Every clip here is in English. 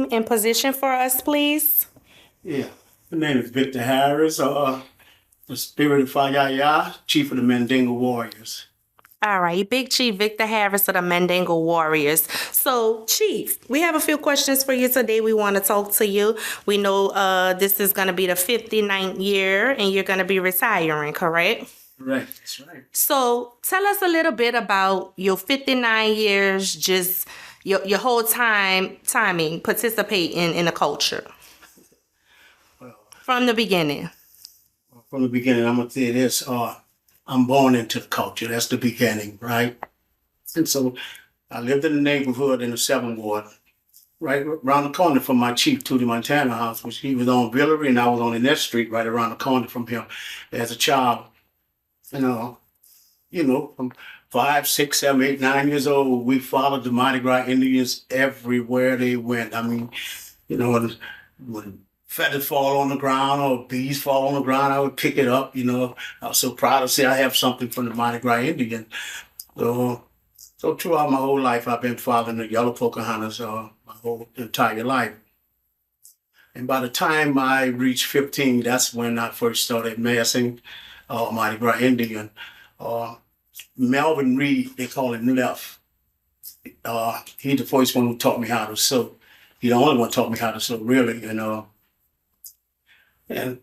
name and position for us, please? Yeah, my name is Victor Harris, the Spirit of Fire, Chief of the Mandingo Warriors. All right, Big Chief Victor Harris of the Mandingo Warriors. So, Chief, we have a few questions for you today. We want to talk to you. We know this is going to be the 59th year and you're going to be retiring, correct? Right, that's right. So, tell us a little bit about your 59 years, just your whole timing participating in the culture. Well, From the beginning. from the beginning, I'm going to say this. I'm born into the culture. That's the beginning, right? And so I lived in the neighborhood in the 7th Ward, right around the corner from my chief, Tootie Montana house, which he was on Villery and I was on the next street right around the corner from him as a child. From 5, 6, 7, 8, 9 years old, we followed the Mardi Gras Indians everywhere they went. I mean, when feathers fall on the ground or bees fall on the ground, I would pick it up. I was so proud to say I have something from the Mardi Gras Indian. So throughout my whole life, I've been following the Yellow Pocahontas my whole entire life. And by the time I reached 15, that's when I first started massing Mardi Gras Indian. Melvin Reed, they call him Left. He's the first one who taught me how to sew. He's the only one who taught me how to sew, really, And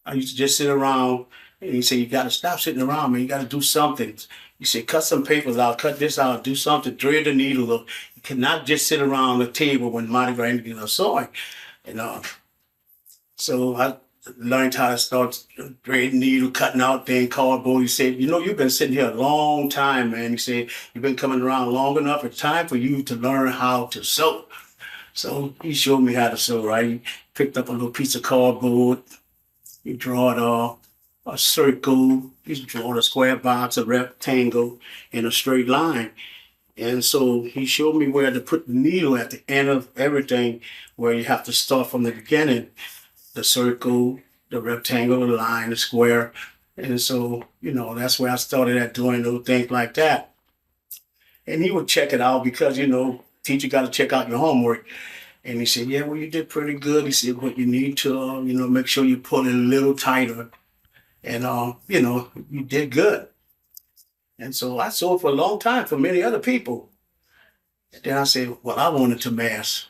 I used to just sit around and he said, you got to stop sitting around, man. You got to do something. He said, cut some papers out, cut this out, do something, thread the needle. You cannot just sit around the table when Mardi Gras Indians are sewing. So I learned how to start threading needle, cutting out thing, cardboard. He said, you've been sitting here a long time, man. He said, you've been coming around long enough. It's time for you to learn how to sew. So he showed me how to sew, right? He picked up a little piece of cardboard. He drew a circle. He drew a square box, a rectangle, and a straight line. And so he showed me where to put the needle at the end of everything, where you have to start from the beginning. The circle, the rectangle, the line, the square. And so, that's where I started at doing those things like that. And he would check it out because, teacher got to check out your homework. And he said, yeah, well, you did pretty good. He said, but you need to, make sure you pull it a little tighter. And, you did good. And so I sewed for a long time for many other people. And then I said, well, I wanted to mass.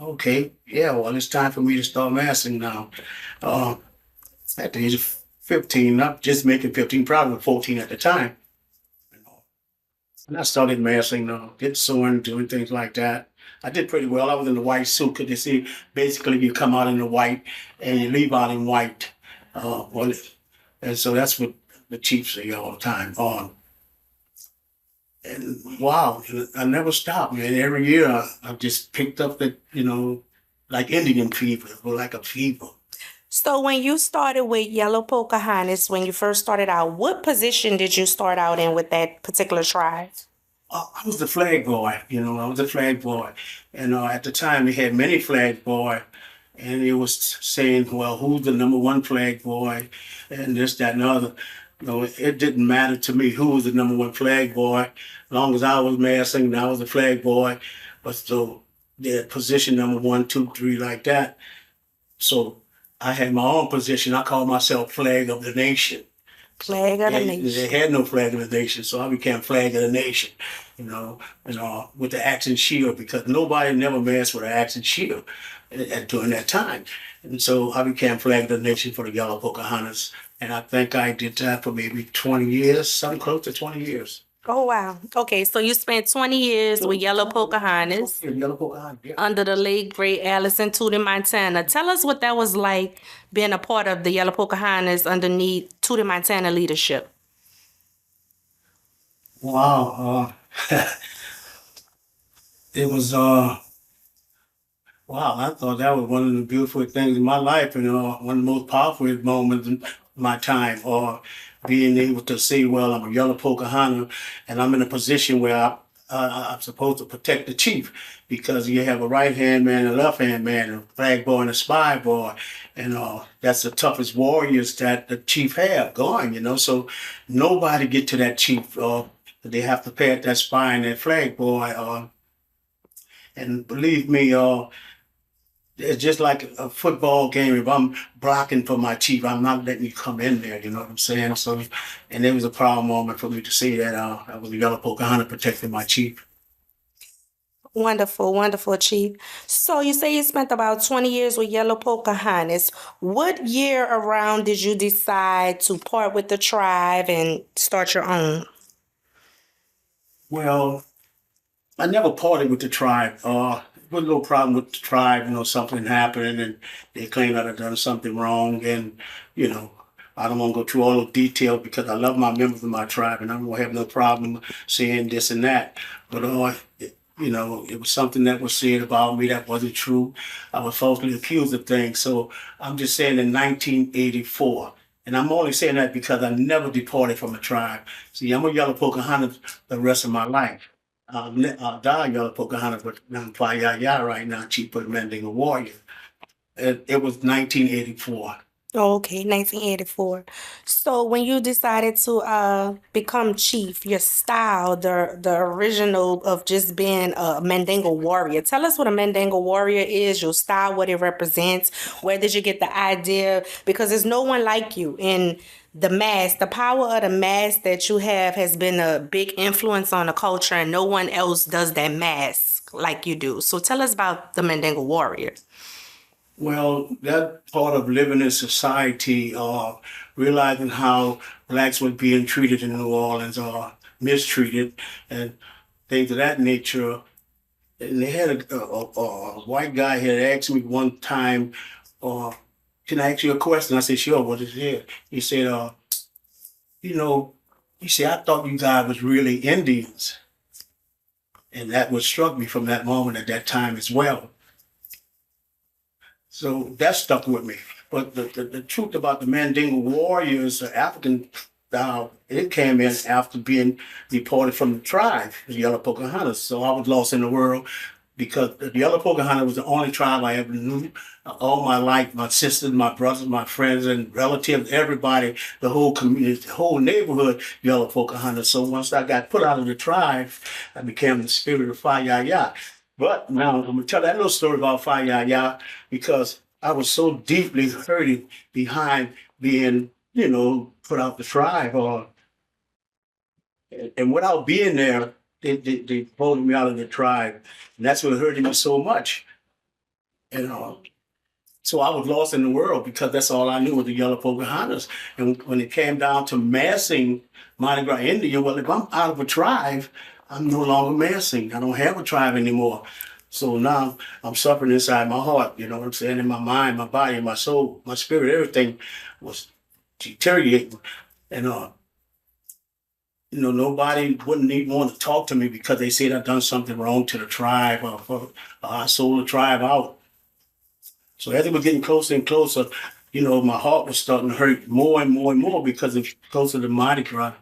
Okay, yeah, well, it's time for me to start massing now. At the age of 15, not just making 15, probably 14 at the time. And I started massing, did sewing, doing things like that. I did pretty well. I was in the white suit, because you see, basically you come out in the white and you leave out in white. And so that's what the chiefs say all the time on. And wow, I never stopped, man. Every year I just picked up the, like Indian fever, or like a fever. So when you started with Yellow Pocahontas, when you first started out, what position did you start out in with that particular tribe? I was the flag boy, I was the flag boy. And at the time they had many flag boys. And it was saying, well, who's the number one flag boy? And this, that, and the other. It didn't matter to me who was the number one flag boy. As long as I was massing and I was the flag boy. But so their position number 1, 2, 3, like that. So I had my own position. I called myself Flag of the Nation. Flag of the Nation. They had no Flag of the Nation, so I became Flag of the Nation, with the axe and shield, because nobody never massed with an axe and shield during that time. And so I became Flag of the Nation for the Yellow Pocahontas. And I think I did that for maybe 20 years, something close to 20 years. Oh, wow. Okay, so you spent 20 years with Yellow Pocahontas under the late, great Allison Tootie Montana. Tell us what that was like being a part of the Yellow Pocahontas underneath Tootie Montana leadership. Wow. It was, wow, I thought that was one of the beautiful things in my life, one of the most powerful moments in my time, or being able to say, well, I'm a Yellow Pocahontas and I'm in a position where I'm supposed to protect the chief, because you have a right-hand man and a left-hand man, a flag boy and a spy boy, and that's the toughest warriors that the chief have going, so nobody get to that chief. They have to pay at that spy and that flag boy. And believe me, it's just like a football game. If I'm blocking for my chief, I'm not letting you come in there. You know what I'm saying? So, and it was a proud moment for me to see that I was a yellow Pocahontas protecting my chief. Wonderful, wonderful, Chief. So you say you spent about 20 years with Yellow Pocahontas. What year around did you decide to part with the tribe and start your own? Well, I never parted with the tribe. There was no problem with the tribe. You know, something happened and they claimed that I'd done something wrong. And, you know, I don't want to go through all the details because I love my members of my tribe and I don't have no problem saying this and that. But, you know, it was something that was said about me that wasn't true. I was falsely accused of things. So I'm just saying in 1984. And I'm only saying that because I never departed from the tribe. See, I'm a yellow Pocahontas the rest of my life. Die yellow Pocahontas, but I'm Fayaya right now, Chief of the Mandingo Warrior. It was 1984. Okay, 1984. So when you decided to become chief, your style, the original of just being a Mandingo warrior. Tell us what a Mandingo warrior is, your style, what it represents. Where did you get the idea? Because there's no one like you in the mask. The power of the mask that you have has been a big influence on the culture, and no one else does that mask like you do. So tell us about the Mandingo warrior. Well, that part of living in society, realizing how blacks were being treated in New Orleans, mistreated, and things of that nature. And they had a white guy had asked me one time, "Can I ask you a question?" I said, "Sure. What is it?" He said, "You know," he said, "I thought you guys was really Indians," and that what struck me from that moment at that time as well. So that stuck with me. But the truth about the Mandingo Warriors, the African style, it came in after being deported from the tribe, the Yellow Pocahontas. So I was lost in the world because the Yellow Pocahontas was the only tribe I ever knew all my life. My sisters, my brothers, my friends, and relatives, everybody, the whole community, the whole neighborhood, Yellow Pocahontas. So once I got put out of the tribe, I became the spirit of Fayaya. But now I'm gonna tell that little story about Fayaya because I was so deeply hurting behind being, you know, put out the tribe or and without being there, they voted me out of the tribe. And that's what hurted me so much. And so I was lost in the world because that's all I knew was the Yellow Pocahontas. And when it came down to massing Mardi Gras Indian, well, if I'm out of a tribe, I'm no longer massing. I don't have a tribe anymore. So now I'm suffering inside my heart, you know what I'm saying? In my mind, my body, my soul, my spirit, everything was deteriorating. And you know, nobody wouldn't even want to talk to me because they said I'd done something wrong to the tribe or I sold the tribe out. So as it was getting closer and closer, you know, my heart was starting to hurt more and more and more because it's closer to Mardi Gras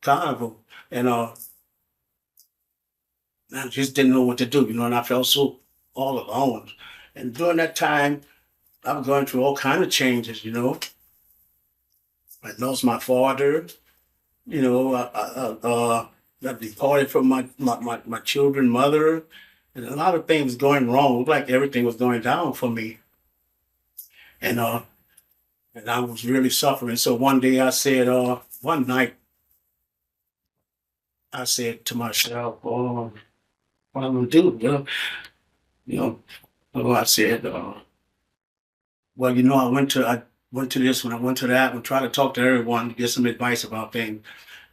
Carnival. And I just didn't know what to do, you know, and I felt so all alone. And during that time, I was going through all kind of changes, you know. I lost my father, you know, I departed from my children, mother, and a lot of things going wrong. It looked like everything was going down for me. And I was really suffering. So one day I said, one night I said to myself, oh, what I'm gonna do, you know, I said, well, you know, I went to this one, I went to that one, try to talk to everyone to get some advice about things.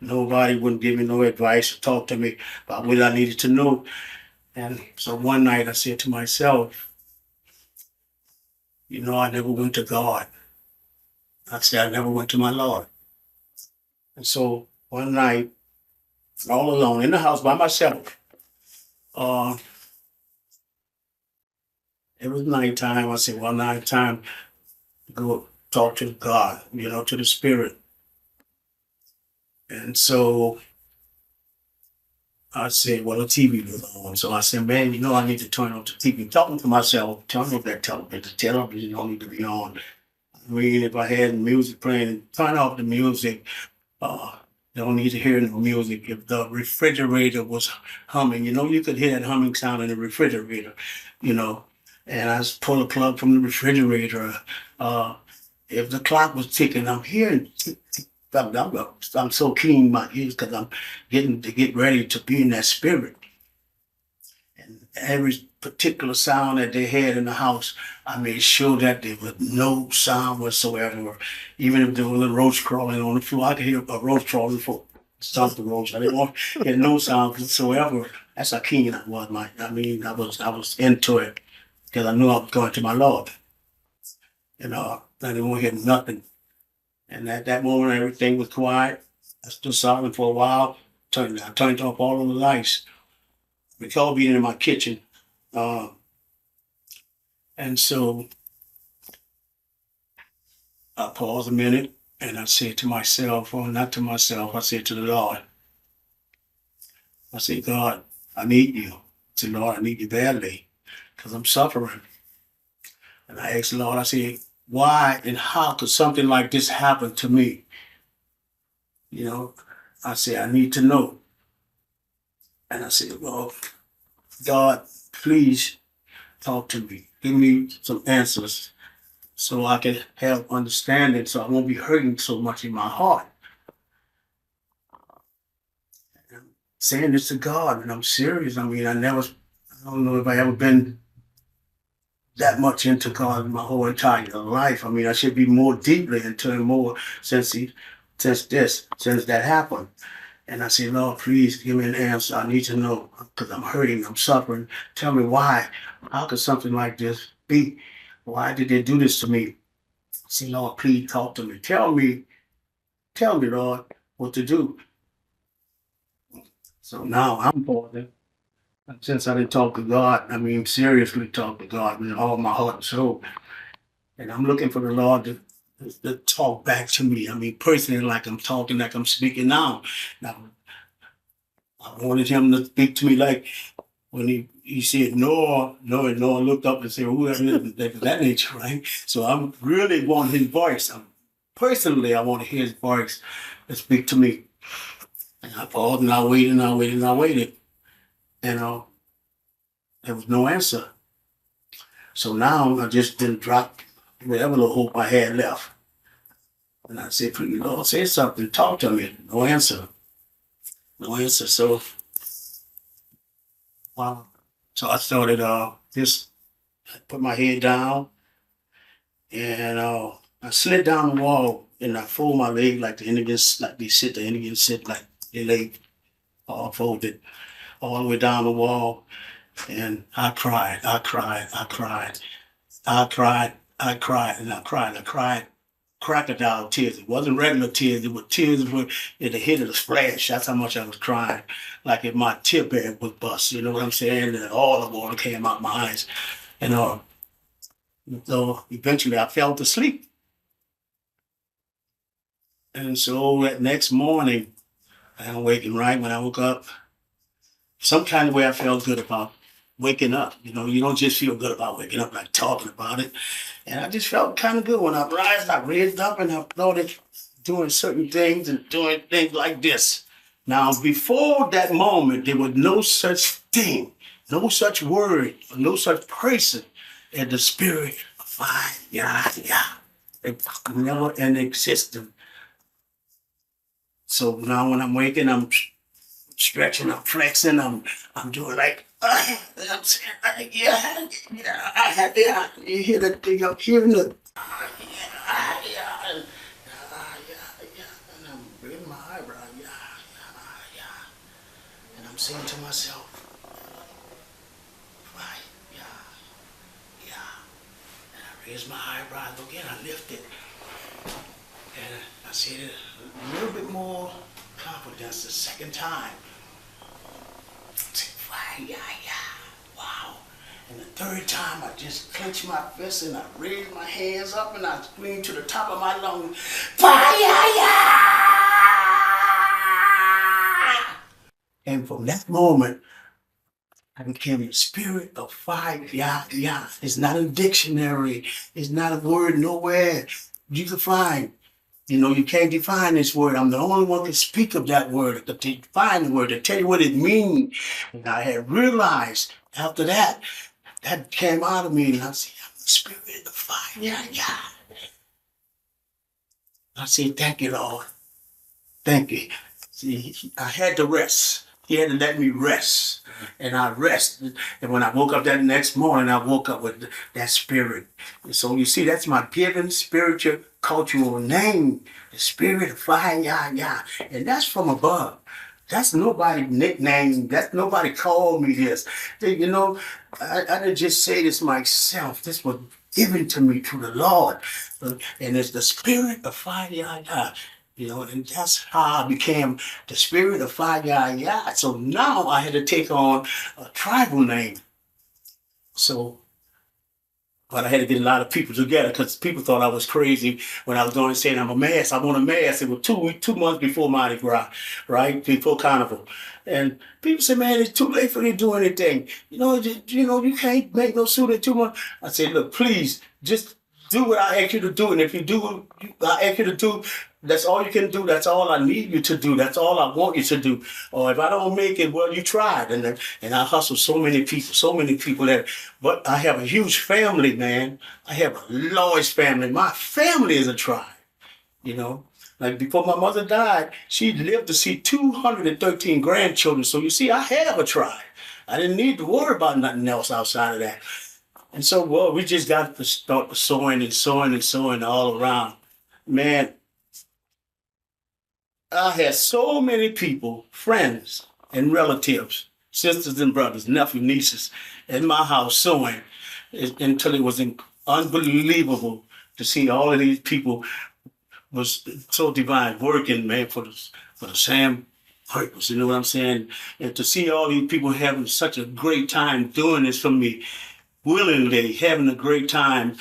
Nobody wouldn't give me no advice or talk to me about what I needed to know. And so one night I said to myself, you know, I never went to God. I said, I never went to my Lord. And so one night, all alone in the house by myself, uh, it was nighttime. I said, well, now it's time to go talk to God, you know, to the spirit. And so I said, well, the TV was on. So I said, man, you know, I need to turn on the TV. Talking to myself, turn off that television. The television don't need to be on. I mean, if I had music playing, turn off the music. Don't need to hear no music. If the refrigerator was humming, you could hear that humming sound in the refrigerator, you know. And I just pull a plug from the refrigerator. If the clock was ticking, I'm hearing tick, tick. I'm so keen in my ears because I'm getting to get ready to be in that spirit. And every particular sound that they had in the house, I made sure that there was no sound whatsoever. Even if there was a roach crawling on the floor, I could hear a roach crawling for stop the roach. I didn't want hear no sound whatsoever. That's how keen I was. I was into it because I knew I was going to my Lord. I didn't want to hear nothing. And at that moment, everything was quiet. I stood silent for a while. I turned off all of the lights. Recall being in my kitchen. And so I paused a minute and I said to myself, or not to myself, I said to the Lord, I said, God, I need you. I said, Lord, I need you badly because I'm suffering. And I asked the Lord, I said, why and how could something like this happen to me? I said, I need to know. And I said, well, God, please talk to me. Give me some answers so I can have understanding so I won't be hurting so much in my heart. And I'm saying this to God, and I'm serious. I don't know if I ever been that much into God in my whole entire life. I should be more deeply into Him more since that happened. And I said, Lord, please give me an answer. I need to know because I'm hurting, I'm suffering. Tell me why. How could something like this be? Why did they do this to me? I said, Lord, please talk to me. Tell me, Lord, what to do. So now I'm bothered. Since I didn't talk to God, seriously talk to God with all my heart and soul. And I'm looking for the Lord to talk back to me. Personally, like I'm talking, like I'm speaking now. Now, I wanted Him to speak to me like when he said Noah, and Noah looked up and said, who is that nature, right? So I really want His voice. I want to hear His voice to speak to me. And I paused and I waited. And there was no answer. So now I just didn't drop whatever little hope I had left. And I said, please, Lord, say something, talk to me. No answer. So, wow. So I started just put my head down and I slid down the wall and I fold my leg like the Indians, like they sit, like they lay all folded all the way down the wall. And I cried, and I cried crocodile tears. It wasn't regular tears, it was tears at the head of the splash. That's how much I was crying. Like if my tear bag was bust, you know what I'm saying? And all the water came out my eyes. And so eventually I fell asleep. And so that next morning, I'm waking right when I woke up. Some kind of way I felt good about waking up. You don't just feel good about waking up like talking about it. And I just felt kind of good when I raised up and I started doing certain things and doing things like this. Now, before that moment, there was no such thing, no such word, no such person as the spirit of fire. Yeah. It was never in existence. So now when I'm waking, I'm stretching, I'm flexing, I'm doing like, I'm saying, you hear the thing, I'm hearing the, and I'm raising my eyebrow, and I'm saying to myself, right, yeah, and I raise my eyebrow again, I lift it, and I said it a little bit more confidence the second time. Yeah. Wow. And the third time, I just clenched my fist and I raised my hands up and I screamed to the top of my lungs, fire! And from that moment, I became a spirit of fire. Yeah. It's not a dictionary. It's not a word nowhere you can find. You know, you can't define this word. I'm the only one can speak of that word, to define the word, to tell you what it means. And I had realized after that, that came out of me, and I said, I'm the spirit of fire. Yeah, yeah. I said, thank you, Lord. Thank you. See, I had to rest. He had to let me rest. And I rested. And when I woke up that next morning, I woke up with that spirit. And so you see, that's my given spiritual cultural name. The spirit of fire, yeah, yeah. And that's from above. That's nobody nickname. That's nobody called me this. You know, I didn't just say this myself. This was given to me through the Lord. And it's the spirit of fire, yeah, yeah. You know, and that's how I became the spirit of fire, yeah, yeah. So now I had to take on a tribal name. So, but I had to get a lot of people together because people thought I was crazy when I was going and saying I'm a mass. I want a mass. It was 2 months before Mardi Gras, right? Before Carnival. And people say, man, it's too late for you to do anything. You can't make no suit in 2 months. I said, look, please, just do what I ask you to do. And if you do what I ask you to do, that's all you can do. That's all I need you to do. That's all I want you to do. Or if I don't make it, well, you tried. And I hustle so many people there. But I have a huge family, man. I have a large family. My family is a tribe, you know. Like before my mother died, she lived to see 213 grandchildren. So you see, I have a tribe. I didn't need to worry about nothing else outside of that. And so, well, we just got to start sowing and sowing and sowing all around. Man, I had so many people, friends and relatives, sisters and brothers, nephews, nieces, in my house sewing until it was unbelievable to see all of these people was so divine working, man, for the same purpose. You know what I'm saying? And to see all these people having such a great time doing this for me, willingly having a great time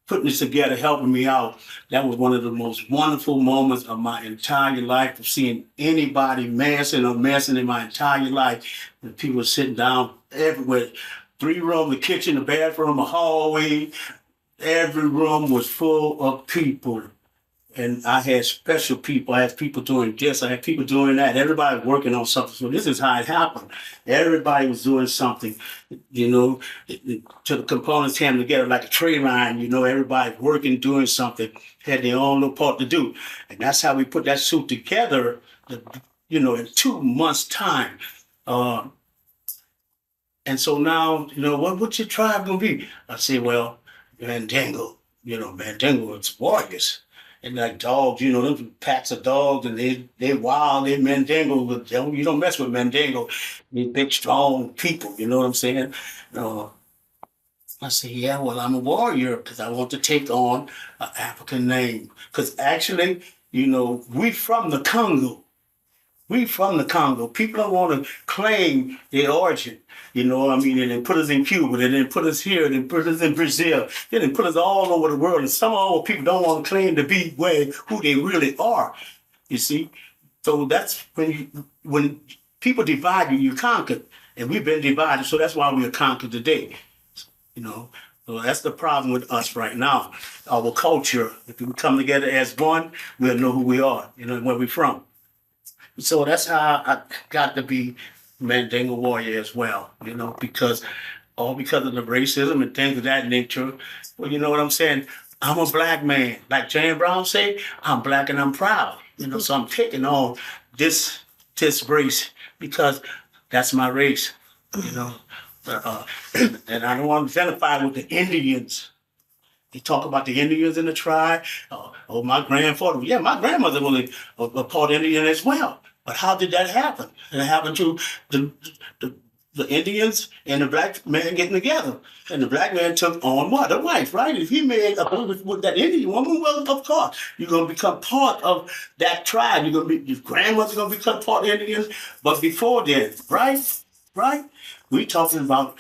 putting this together, helping me out. That was one of the most wonderful moments of my entire life, of seeing anybody massing in my entire life. And people sitting down everywhere. 3 rooms, the kitchen, the bathroom, a hallway. Every room was full of people. And I had special people. I had people doing this. I had people doing that. Everybody was working on something. So this is how it happened. Everybody was doing something, you know, till the components came together like a tree line. You know, everybody working, doing something, had their own little part to do. And that's how we put that suit together, you know, in 2 months' time. And so now, you know, what's your tribe gonna be? I say, well, Mandingo. You know, Mandingo is warriors. And like dogs, you know, them packs of dogs, and they wild, they Mandingo. But you don't mess with Mandingo. They big, strong people. You know what I'm saying? Uh, I say, yeah, well, I'm a warrior because I want to take on an African name. Because actually, you know, we from the Congo. We from the Congo. People don't want to claim their origin. You know what I mean? And they put us in Cuba, and then put us here, and then put us in Brazil, then they put us all over the world. And some of our people don't want to claim to be who they really are. You see? So that's when people divide you, you conquer. And we've been divided, so that's why we are conquered today. You know? So that's the problem with us right now. Our culture, if we come together as one, we'll know who we are, you know, and where we're from. So that's how I got to be Mandingo warrior as well, you know, because of the racism and things of that nature. Well, you know what I'm saying? I'm a black man. Like Jane Brown say, I'm black and I'm proud. You know, so I'm taking on this race because that's my race, you know. And I don't want to identify with the Indians. They talk about the Indians in the tribe. My grandfather. Yeah, my grandmother was a part Indian as well. But how did that happen? It happened to the Indians and the black man getting together. And the black man took on what? A wife, right? If he made a with that Indian woman, well, of course, you're going to become part of that tribe. Your grandmother's going to become part of Indians. But before then, right? We talking about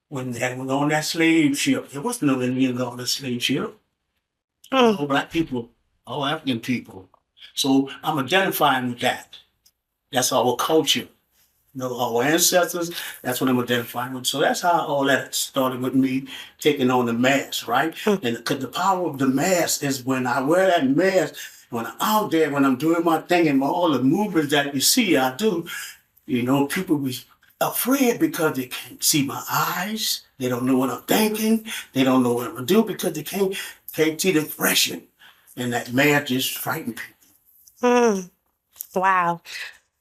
when they was on that slave ship. There was no Indians on the slave ship. All black people, all African people. So I'm identifying with that. That's our culture. our ancestors. That's what I'm identifying with. So that's how all that started with me taking on the mask, right? And because the power of the mask is when I wear that mask, when I'm out there, when I'm doing my thing and all the movements that you see I do, people be afraid because they can't see my eyes. They don't know what I'm thinking. They don't know what I'm gonna do because they can't see the expression. And that mask just frighten people. Wow.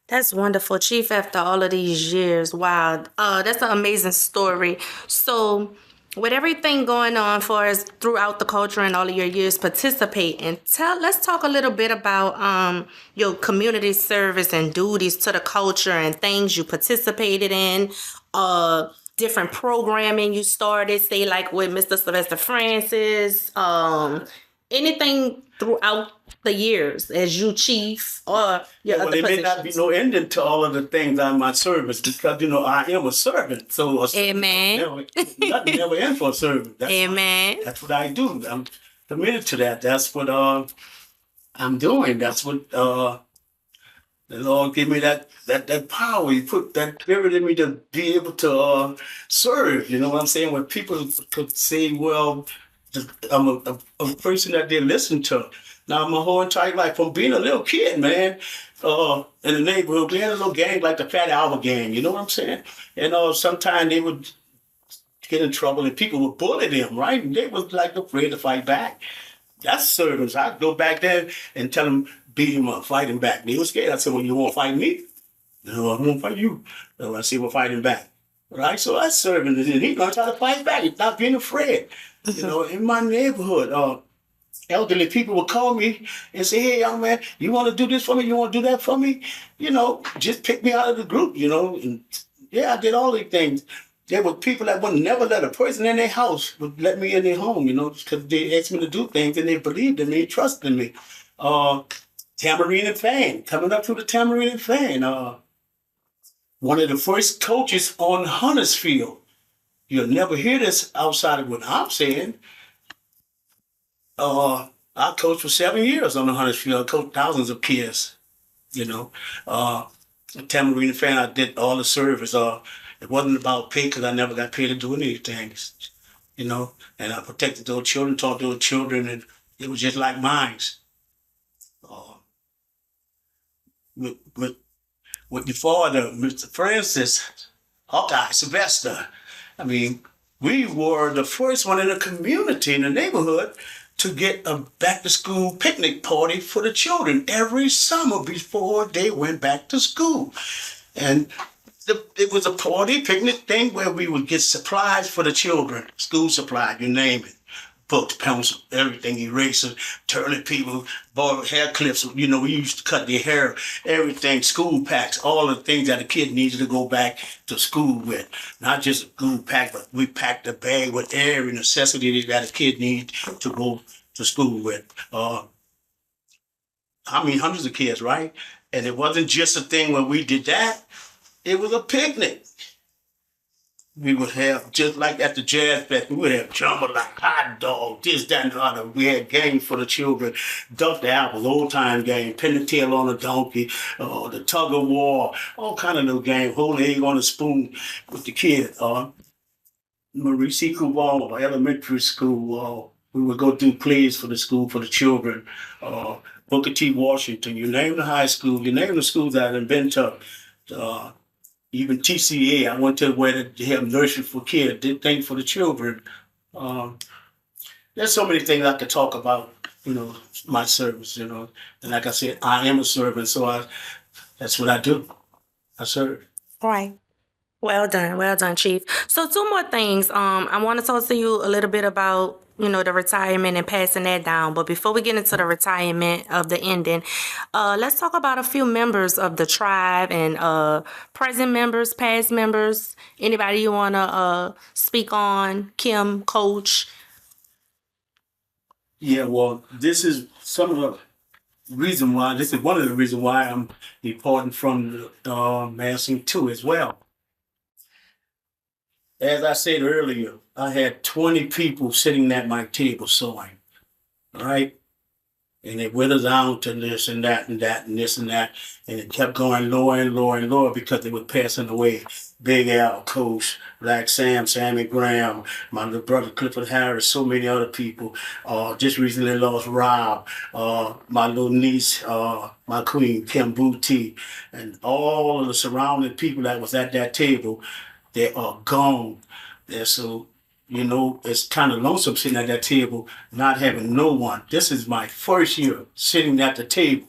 That's wonderful, Chief, after all of these years. Wow. That's an amazing story. So, with everything going on for us throughout the culture and all of your years participating, let's talk a little bit about your community service and duties to the culture and things you participated in, different programming you started, say like with Mr. Sylvester Francis, anything throughout the years as you chief or your Well, other there may not be positions. no ending to all of the things on my service because I am a servant. So a servant Amen. nothing never ends for a servant. Amen. That's what I do. I'm committed to that. That's what I'm doing. That's what the Lord gave me that power. He put that spirit in me to be able to serve. You know what I'm saying? When people could say, well, I'm a person that they listen to. Now, my whole entire life, from being a little kid, man, in the neighborhood, we had a little gang like the Fat Albert gang. You know what I'm saying? And sometimes they would get in trouble and people would bully them, right? And they was like afraid to fight back. That's service. I'd go back there and tell them, beat him up, fight him back. They were scared. I said, well, you won't fight me? No, I won't fight you. So I said, we'll fight him back. Right? So that's serving. And he learned how to fight back. He's not being afraid. In my neighborhood, elderly people would call me and say, hey, young man, you want to do this for me? You want to do that for me? Just pick me out of the group, And yeah, I did all these things. There were people that would never let a person in their house would let me in their home, because they asked me to do things and they believed in me, trusted in me. Tambourine and Fan, coming up through the Tambourine and Fan. One of the first coaches on Huntersfield. You'll never hear this outside of what I'm saying. I coached for 7 years on the Huntersfield. I coached thousands of kids, Tambourine and Fan, I did all the service. It wasn't about pay because I never got paid to do anything, and I protected those children, taught those children, and it was just like mine. With your father, Mr. Francis, Hawkeye, Sylvester, I mean, we were the first one in the community, in the neighborhood, to get a back-to-school picnic party for the children every summer before they went back to school. And it was a party, picnic thing where we would get supplies for the children, school supplies, you name it. Books, pencils, everything, erasers, toilet paper, hair clips. We used to cut their hair, everything, school packs, all the things that a kid needed to go back to school with. Not just a school pack, but we packed a bag with every necessity that a kid needs to go to school with. Hundreds of kids, right? And it wasn't just a thing when we did that. It was a picnic. We would have, just like at the Jazz Fest, we would have jambalaya, hot dog, this, that, and the other. We had games for the children, Duck the Apple, old time game, pin the tail on a donkey, the tug of war, all kind of little games, hold egg on a spoon with the kids. Marie C. Kuval, elementary school, we would go do plays for the school, for the children. Booker T. Washington, you name the high school, you name the schools that I've been to. Even TCA, I went to where they have nursery for kids, did things for the children. There's so many things I could talk about, my service, And like I said, I am a servant, so that's what I do. I serve. Right. Well done, Chief. So 2 more things. I want to talk to you a little bit about, the retirement and passing that down. But before we get into the retirement of the ending, let's talk about a few members of the tribe and present members, past members. Anybody you want to speak on? Kim, Coach? Yeah, well, this is one of the reasons why I'm departing from the Massing too as well. As I said earlier, I had 20 people sitting at my table sewing, right? And it went down to this and that and that and this and that. And it kept going lower and lower and lower because they were passing away. Big Al, Coach, Black Sam, Sammy Graham, my little brother Clifford Harris, so many other people. Just recently lost Rob, my little niece, my queen, Kim Booty, and all of the surrounding people that was at that table, they are gone. And so it's kind of lonesome sitting at that table, not having no one. This is my first year sitting at the table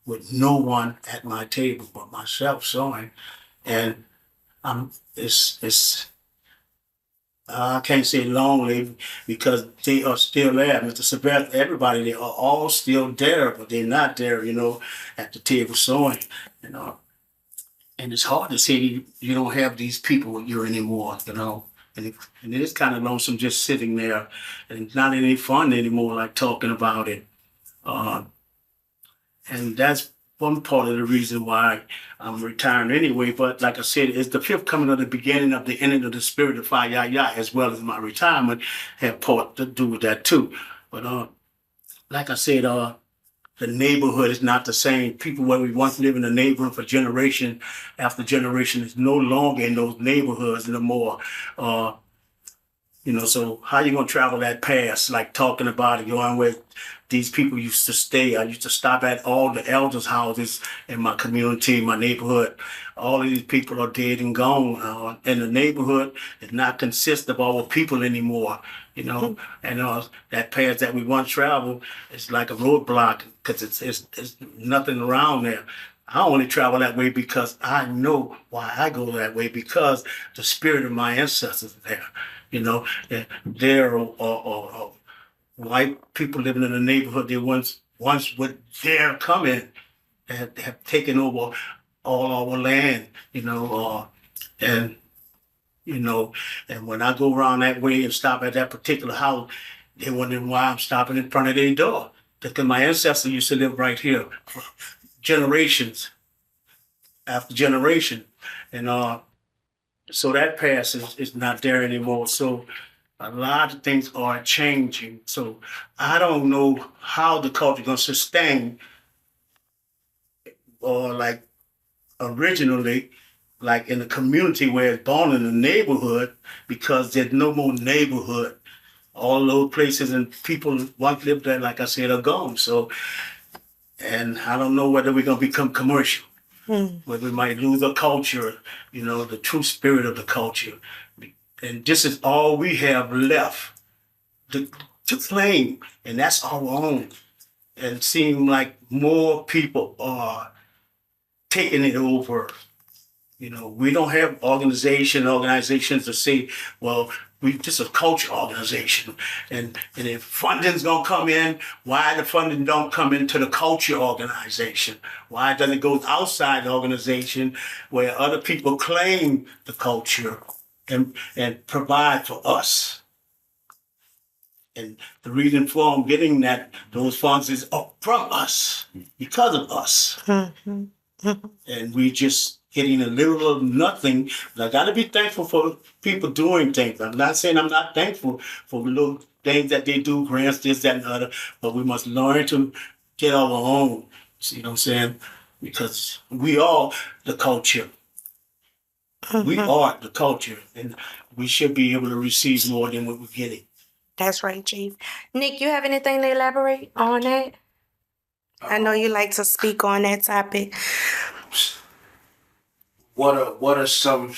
with no one at my table but myself sewing. And it's I can't say lonely because they are still there. Mr. Sylvester, everybody, they are all still there, but they're not there, at the table sewing, you know. And it's hard to say you don't have these people with you anymore, and it is kind of lonesome just sitting there, and it's not any fun anymore, like talking about it. Uh, and that's one part of the reason why I'm retiring anyway. But like I said, it's the fifth coming of the beginning of the ending of the spirit of fire, as well as my retirement have part to do with that too. But like I said, the neighborhood is not the same. People where we once lived in the neighborhood for generation after generation is no longer in those neighborhoods no more. So how you gonna travel that past, like talking about it, going where these people used to stay. I used to stop at all the elders' houses in my community, my neighborhood. All of these people are dead and gone. And the neighborhood is not consist of our people anymore, And that path that we once traveled is like a roadblock because it's nothing around there. I only travel that way because I know why I go that way, because the spirit of my ancestors is there. There are white people living in the neighborhood. They once would dare come in and have taken over all our land, and and when I go around that way and stop at that particular house, they wondering why I'm stopping in front of their door. Because my ancestors used to live right here, for generations after generation, and so that past is not there anymore. So a lot of things are changing. So I don't know how the culture gonna sustain, or like originally, like in the community where it's born in the neighborhood, because there's no more neighborhood. All those places and people once lived there, like I said, are gone. So, and I don't know whether we're gonna become commercial. Where we might lose the culture, the true spirit of the culture. And this is all we have left to claim, and that's our own. And it seems like more people are taking it over. We don't have organizations to say, well, we just a culture organization. And if funding's gonna come in, why the funding don't come into the culture organization? Why doesn't it go outside the organization where other people claim the culture and provide for us? And the reason for them getting those funds is from us, because of us. And we just getting a little of nothing. I gotta be thankful for people doing things. I'm not saying I'm not thankful for little things that they do, grants, this, that, and the other, but we must learn to get our own. See what I'm saying? Because we are the culture. We are the culture, and we should be able to receive more than what we're getting. That's right, Chief. Nick, you have anything to elaborate on that? I know you like to speak on that topic. What are some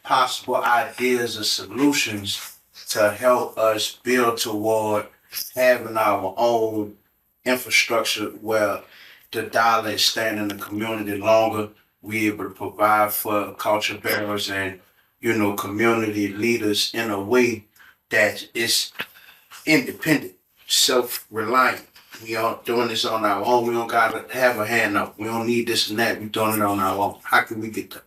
possible ideas or solutions to help us build toward having our own infrastructure where the dollar is staying in the community longer, we able to provide for culture bearers and community leaders in a way that is independent, self-reliant. We are doing this on our own. We don't gotta have a hand up. We don't need this and that. We're doing it on our own. How can we get that?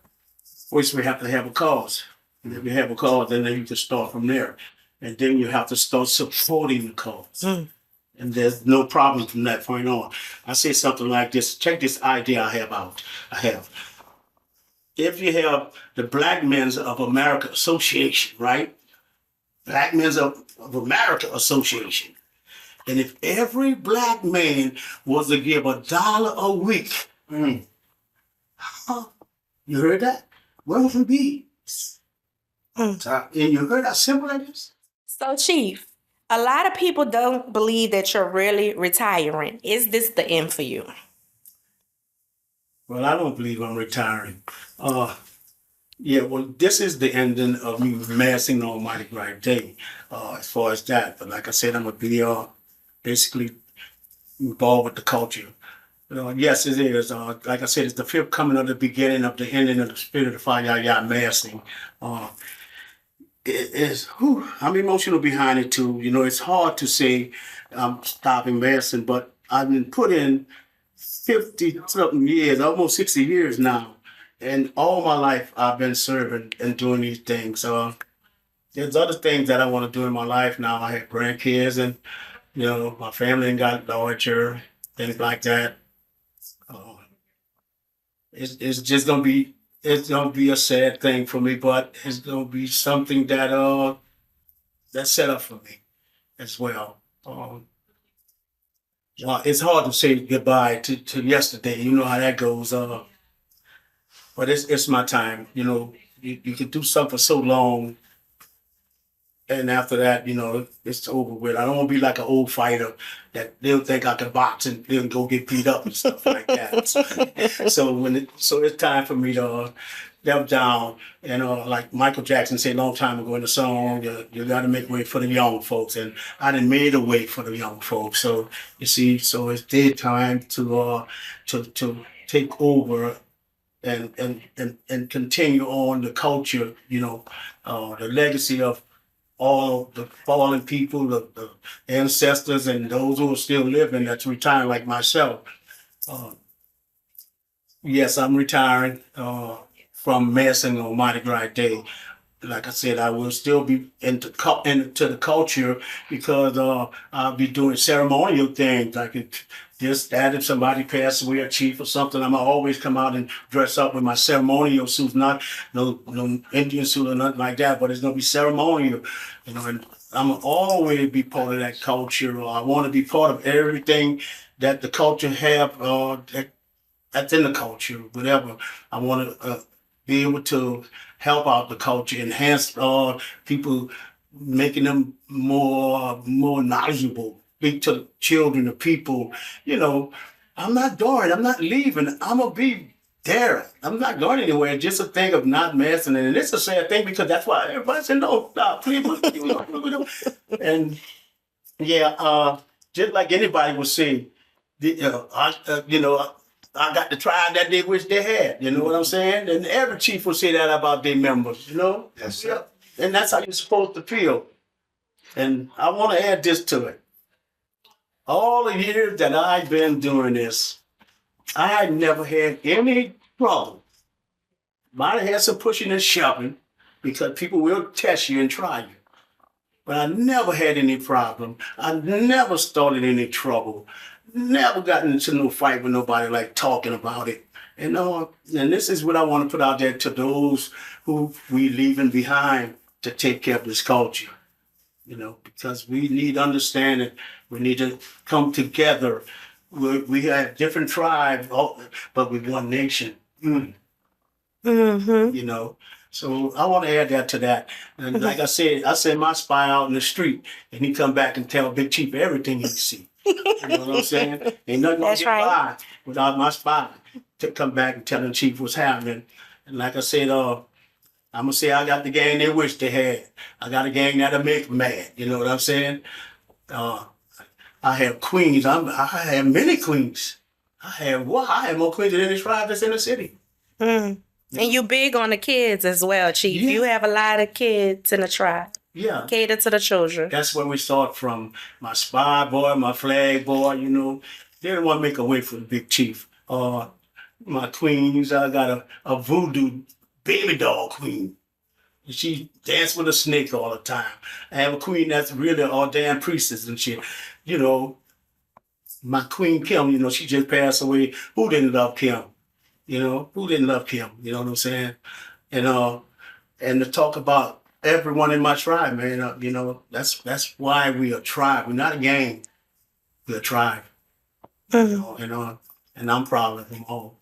First, we have to have a cause. And if you have a cause, then you can start from there. And then you have to start supporting the cause. And there's no problem from that point on. I say something like this. Check this idea I have. If you have the Black Men's of America Association, right? Black Men's of America Association. And if every black man was to give $1 a week, huh, you heard that? Where would we be? And you heard how simple that is? So, Chief, a lot of people don't believe that you're really retiring. Is this the end for you? Well, I don't believe I'm retiring. Yeah, well, this is the ending of me massing on Mardi Gras Day, as far as that. But like I said, I'm going to be basically involved with the culture. Yes, it is. Like I said, it's the fifth coming of the beginning of the ending of the Spirit of the Fire massing. It is, I'm emotional behind it too. It's hard to say I'm stopping massing, but I've been put in 50 something years, almost 60 years now. And all my life I've been serving and doing these things. There's other things that I want to do in my life now. I have grandkids and, my family got larger, things like that. It's just gonna be a sad thing for me, but it's gonna be something that's set up for me as well. Well, it's hard to say goodbye to yesterday. You know how that goes. But it's my time. You can do something for so long, and after that, it's over with. I don't want to be like an old fighter that they'll think I can box and they'll go get beat up and stuff like that. So it's time for me to step down. And like Michael Jackson said a long time ago in the song, you got to make way for the young folks, and I done made a way for the young folks. So you see, so it's their time to take over and continue on the culture, the legacy of all the fallen people, the ancestors, and those who are still living that's retiring like myself. Yes, I'm retiring from massing on Mardi Gras Day. Like I said, I will still be into the culture because I'll be doing ceremonial things like if somebody passed away, a chief or something, I'm gonna always come out and dress up with my ceremonial suits, not no Indian suit or nothing like that, but it's gonna be ceremonial, and I'm gonna always be part of that culture. I want to be part of everything that the culture have that's in the culture, whatever. I want to be able to help out the culture, enhance people, making them more knowledgeable, speak to the children, the people. I'm not going, I'm not leaving. I'm going to be there. I'm not going anywhere. It's just a thing of not messing. And it's a sad thing because that's why everybody said, no, please. And yeah, just like anybody would say, I got the tribe that they wish they had. You know what I'm saying? And every chief will say that about their members, Yes, sir. And that's how you're supposed to feel. And I want to add this to it. All the years that I've been doing this, I never had any problem. Might have had some pushing and shoving because people will test you and try you. But I never had any problem. I never started any trouble. Never gotten into no fight with nobody like talking about it. And this is what I want to put out there to those who we leaving behind to take care of this culture. Because we need understanding. We need to come together. We have different tribes, but with one nation. Mm-hmm. So I want to add that to that. And like I said my spy out in the street, and he come back and tell Big Chief everything he see. You know what I'm saying? Ain't nothing gonna That's get right. by without my spy to come back and tell the chief what's happening. And like I said, I'm gonna say I got the gang they wish they had. I got a gang that'll make them mad. You know what I'm saying? I have queens. I have many queens. I have more queens than any tribe that's in the city. Mm. And you big on the kids as well, Chief. Yeah. You have a lot of kids in the tribe. Yeah. Cater to the children. That's where we start from. My spy boy, my flag boy, they don't want to make a way for the big chief. My queens, I got a voodoo baby doll queen. She dance with a snake all the time. I have a queen that's really all damn priestess and shit. My queen Kim, she just passed away. Who didn't love Kim? Who didn't love Kim? You know what I'm saying? And to talk about everyone in my tribe, man, that's why we a tribe. We're not a gang. the tribe. And I'm proud of them all.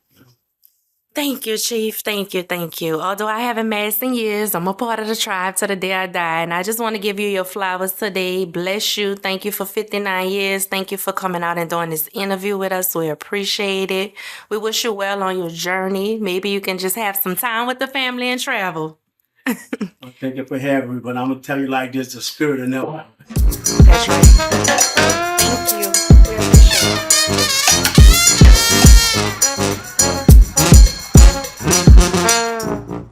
Thank you, Chief. Thank you. Thank you. Although I haven't married in years, I'm a part of the tribe to the day I die. And I just want to give you your flowers today. Bless you. Thank you for 59 years. Thank you for coming out and doing this interview with us. We appreciate it. We wish you well on your journey. Maybe you can just have some time with the family and travel. Well, thank you for having me, but I'm going to tell you like this, the spirit of never. That's right. Thank you.